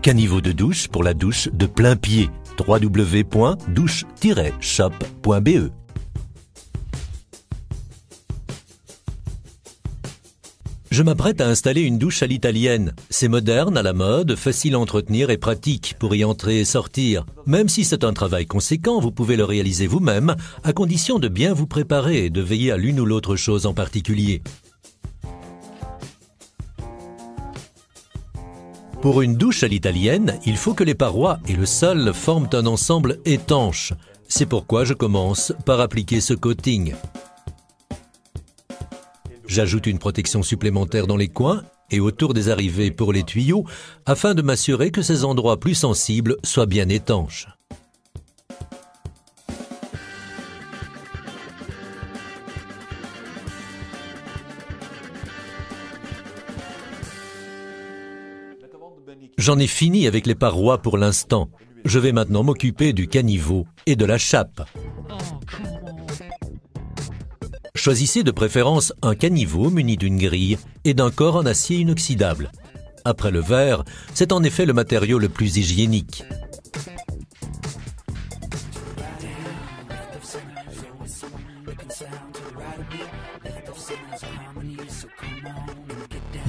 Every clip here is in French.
Caniveau de douche pour la douche de plein pied. www.douche-shop.be. Je m'apprête à installer une douche à l'italienne. C'est moderne, à la mode, facile à entretenir et pratique pour y entrer et sortir. Même si c'est un travail conséquent, vous pouvez le réaliser vous-même, à condition de bien vous préparer et de veiller à l'une ou l'autre chose en particulier. Pour une douche à l'italienne, il faut que les parois et le sol forment un ensemble étanche. C'est pourquoi je commence par appliquer ce coating. J'ajoute une protection supplémentaire dans les coins et autour des arrivées pour les tuyaux afin de m'assurer que ces endroits plus sensibles soient bien étanches. J'en ai fini avec les parois pour l'instant. Je vais maintenant m'occuper du caniveau et de la chape. Choisissez de préférence un caniveau muni d'une grille et d'un corps en acier inoxydable. Après le verre, c'est en effet le matériau le plus hygiénique.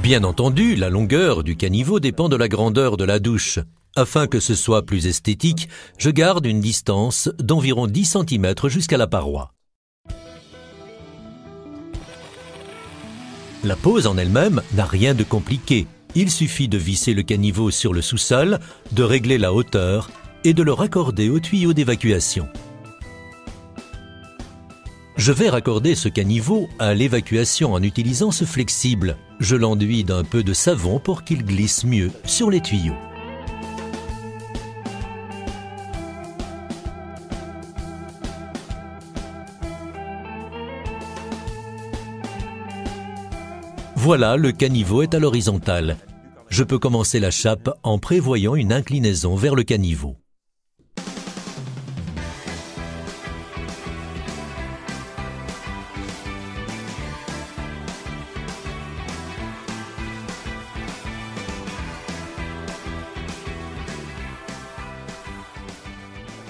Bien entendu, la longueur du caniveau dépend de la grandeur de la douche. Afin que ce soit plus esthétique, je garde une distance d'environ 10 cm jusqu'à la paroi. La pose en elle-même n'a rien de compliqué. Il suffit de visser le caniveau sur le sous-sol, de régler la hauteur et de le raccorder au tuyau d'évacuation. Je vais raccorder ce caniveau à l'évacuation en utilisant ce flexible. Je l'enduis d'un peu de savon pour qu'il glisse mieux sur les tuyaux. Voilà, le caniveau est à l'horizontale. Je peux commencer la chape en prévoyant une inclinaison vers le caniveau.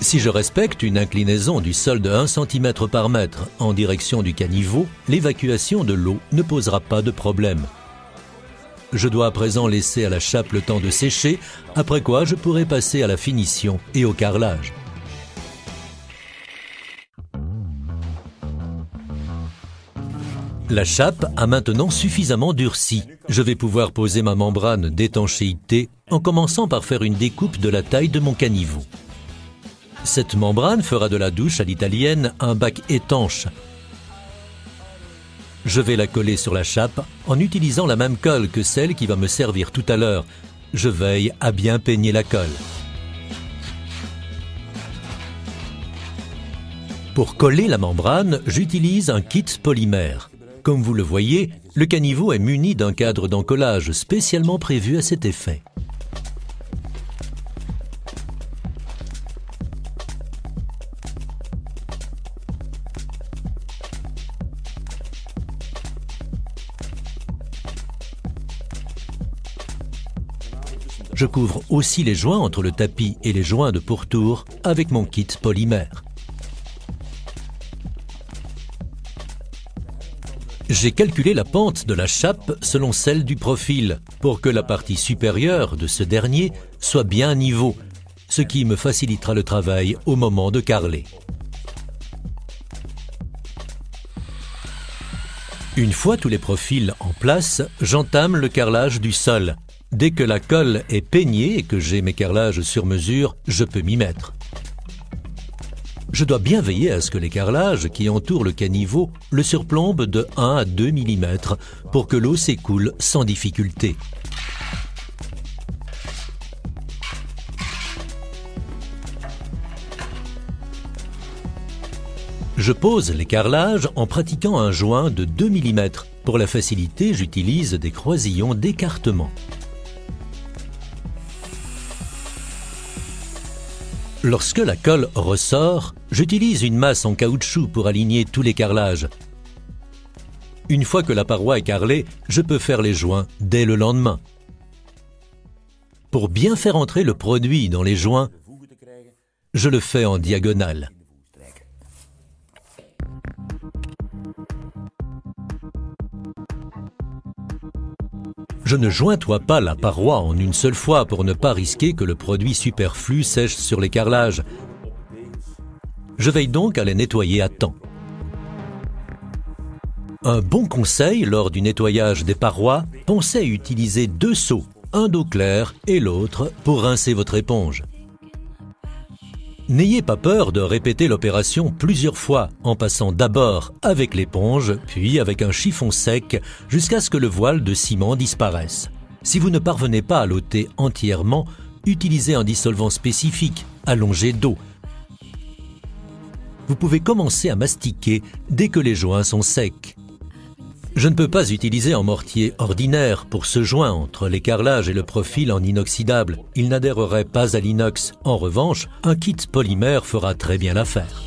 Si je respecte une inclinaison du sol de 1 cm par mètre en direction du caniveau, l'évacuation de l'eau ne posera pas de problème. Je dois à présent laisser à la chape le temps de sécher, après quoi je pourrai passer à la finition et au carrelage. La chape a maintenant suffisamment durci. Je vais pouvoir poser ma membrane d'étanchéité en commençant par faire une découpe de la taille de mon caniveau. Cette membrane fera de la douche à l'italienne un bac étanche. Je vais la coller sur la chape en utilisant la même colle que celle qui va me servir tout à l'heure. Je veille à bien peigner la colle. Pour coller la membrane, j'utilise un kit polymère. Comme vous le voyez, le caniveau est muni d'un cadre d'encollage spécialement prévu à cet effet. Je couvre aussi les joints entre le tapis et les joints de pourtour avec mon kit polymère. J'ai calculé la pente de la chape selon celle du profil pour que la partie supérieure de ce dernier soit bien à niveau, ce qui me facilitera le travail au moment de carreler. Une fois tous les profils en place, j'entame le carrelage du sol. Dès que la colle est peignée et que j'ai mes carrelages sur mesure, je peux m'y mettre. Je dois bien veiller à ce que les carrelages qui entourent le caniveau le surplombent de 1 à 2 mm pour que l'eau s'écoule sans difficulté. Je pose les carrelages en pratiquant un joint de 2 mm. Pour la facilité, j'utilise des croisillons d'écartement. Lorsque la colle ressort, j'utilise une masse en caoutchouc pour aligner tous les carrelages. Une fois que la paroi est carrelée, je peux faire les joints dès le lendemain. Pour bien faire entrer le produit dans les joints, je le fais en diagonale. Je ne jointoie pas la paroi en une seule fois pour ne pas risquer que le produit superflu sèche sur les carrelages. Je veille donc à les nettoyer à temps. Un bon conseil lors du nettoyage des parois, pensez à utiliser 2 seaux, un d'eau claire et l'autre pour rincer votre éponge. N'ayez pas peur de répéter l'opération plusieurs fois en passant d'abord avec l'éponge, puis avec un chiffon sec jusqu'à ce que le voile de ciment disparaisse. Si vous ne parvenez pas à l'ôter entièrement, utilisez un dissolvant spécifique, allongé d'eau. Vous pouvez commencer à mastiquer dès que les joints sont secs. Je ne peux pas utiliser un mortier ordinaire pour ce joint entre les carrelages et le profil en inoxydable. Il n'adhérerait pas à l'inox. En revanche, un kit polymère fera très bien l'affaire.